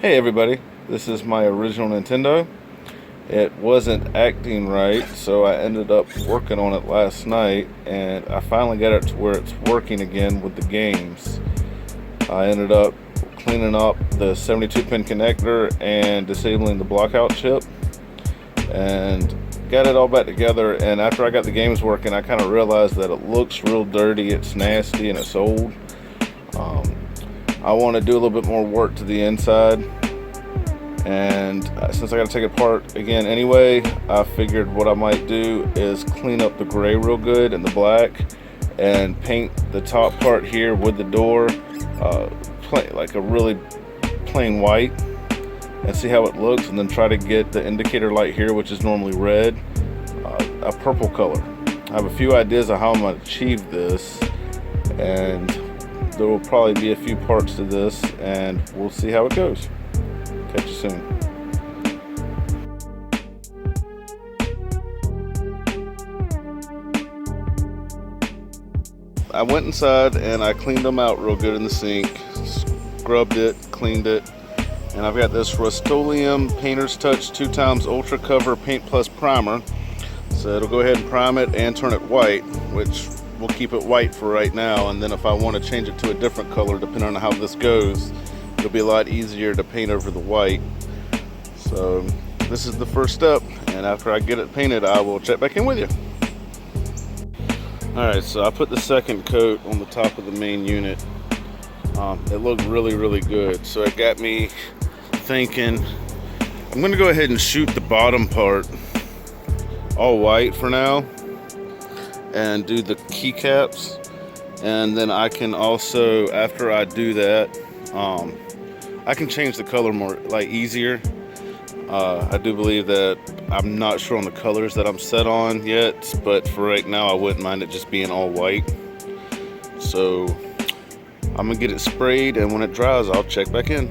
Hey everybody, this is my original Nintendo. It wasn't acting right, so I ended up working on it last night, and I finally got it to where it's working again with the games. I ended up cleaning up the 72-pin connector and disabling the lockout chip, and got it all back together. And after I got the games working, I kind of realized that it looks real dirty, it's nasty, and it's old. I want to do a little bit more work to the inside, and since I got to take it apart again anyway, I figured what I might do is clean up the gray real good and the black, and paint the top part here with the door like a really plain white, and see how it looks, and then try to get the indicator light here, which is normally red, a purple color. I have a few ideas of how I'm going to achieve this, and there will probably be a few parts to this, and we'll see how it goes. Catch you soon. I went inside and I cleaned them out real good in the sink, scrubbed it, cleaned it, and I've got this Rust-Oleum Painter's Touch 2x Ultra Cover Paint Plus Primer. So it'll go ahead and prime it and turn it white, which we'll keep it white for right now, and then if I want to change it to a different color depending on how this goes, it'll be a lot easier to paint over the white. So this is the first step, and after I get it painted, I will check back in with you. Alright, so I put the second coat on the top of the main unit. It looked really good, so it got me thinking I'm going to go ahead and shoot the bottom part all white for now and do the keycaps, and then I can also, after I do that, I can change the color more easier. I do believe that I'm not sure on the colors that I'm set on yet, but for right now I wouldn't mind it just being all white. So I'm gonna get it sprayed, and when it dries I'll check back in.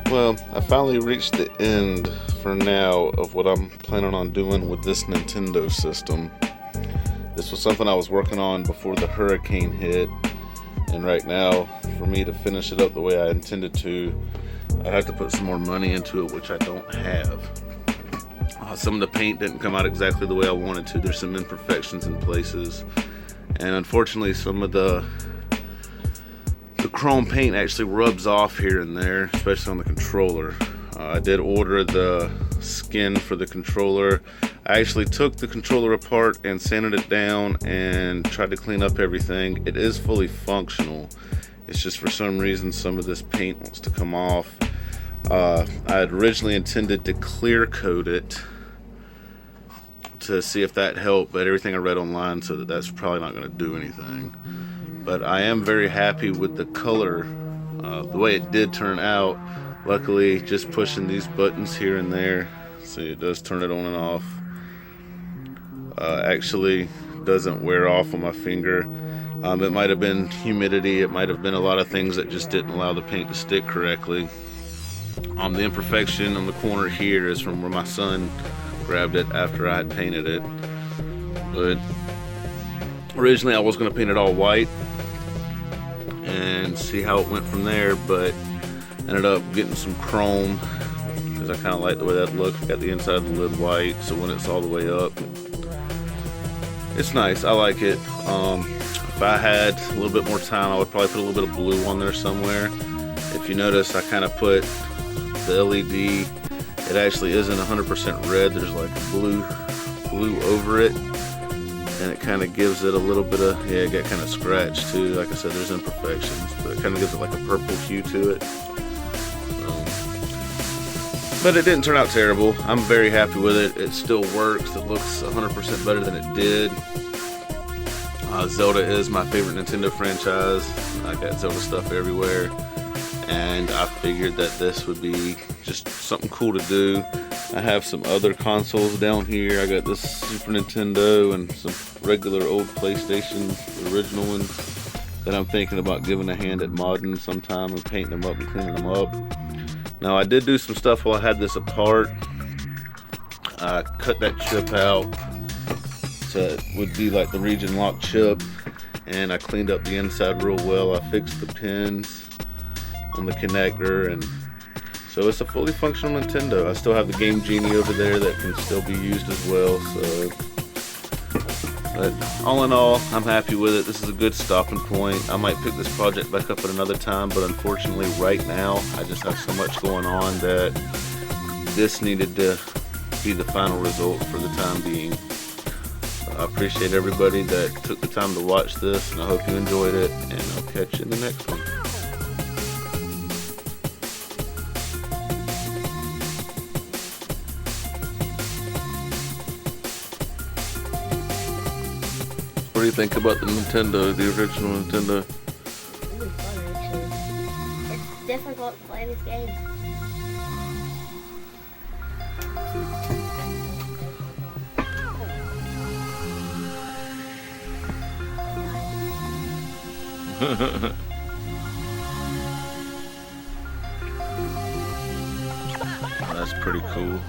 Well, I finally reached the end for now of what I'm planning on doing with this Nintendo system. This was something I was working on before the hurricane hit, and right now, for me to finish it up the way I intended to, I have to put some more money into it, which I don't have. Some of the paint didn't come out exactly the way I wanted to. There's some imperfections in places, and unfortunately some of the chrome paint actually rubs off here and there, especially on the controller. I did order the skin for the controller. I actually took the controller apart and sanded it down and tried to clean up everything. It is fully functional. It's just for some reason some of this paint wants to come off. I had originally intended to clear coat it to see if that helped, but everything I read online said that that's probably not going to do anything. But I am very happy with the color, the way it did turn out. Luckily, just pushing these buttons here and there, see, it does turn it on and off. Actually doesn't wear off on my finger. It might have been humidity, it might have been a lot of things that just didn't allow the paint to stick correctly. The imperfection on the corner here is from where my son grabbed it after I had painted it. But originally I was going to paint it all white and see how it went from there, but ended up getting some chrome because I kind of like the way that looks. Got the inside of the lid white, so when it's all the way up, it's nice. I like it. If I had a little bit more time, I would probably put a little bit of blue on there somewhere. If you notice, I kind of put the LED, it actually isn't 100% red. There's like blue over it, and it kind of gives it a little bit of, yeah, it got kind of scratched too. Like I said, there's imperfections, but it kind of gives it like a purple hue to it. But it didn't turn out terrible. I'm very happy with it. It still works. It looks 100% better than it did. Zelda is my favorite Nintendo franchise. I got Zelda stuff everywhere, and I figured that this would be just something cool to do. I have some other consoles down here. I got this Super Nintendo and some regular old PlayStation, the original ones, that I'm thinking about giving a hand at modding sometime and painting them up and cleaning them up. Now, I did do some stuff while I had this apart. I cut that chip out. So it would be like the region lock chip, and I cleaned up the inside real well. I fixed the pins on the connector, and so it's a fully functional Nintendo. I still have the Game Genie over there that can still be used as well. So, but all in all, I'm happy with it. This is a good stopping point. I might pick this project back up at another time, but unfortunately right now I just have so much going on that this needed to be the final result for the time being. I appreciate everybody that took the time to watch this, and I hope you enjoyed it, and I'll catch you in the next one. What do you think about the Nintendo, the original Nintendo? It's really fun, actually. It's difficult to play this game. That's pretty cool.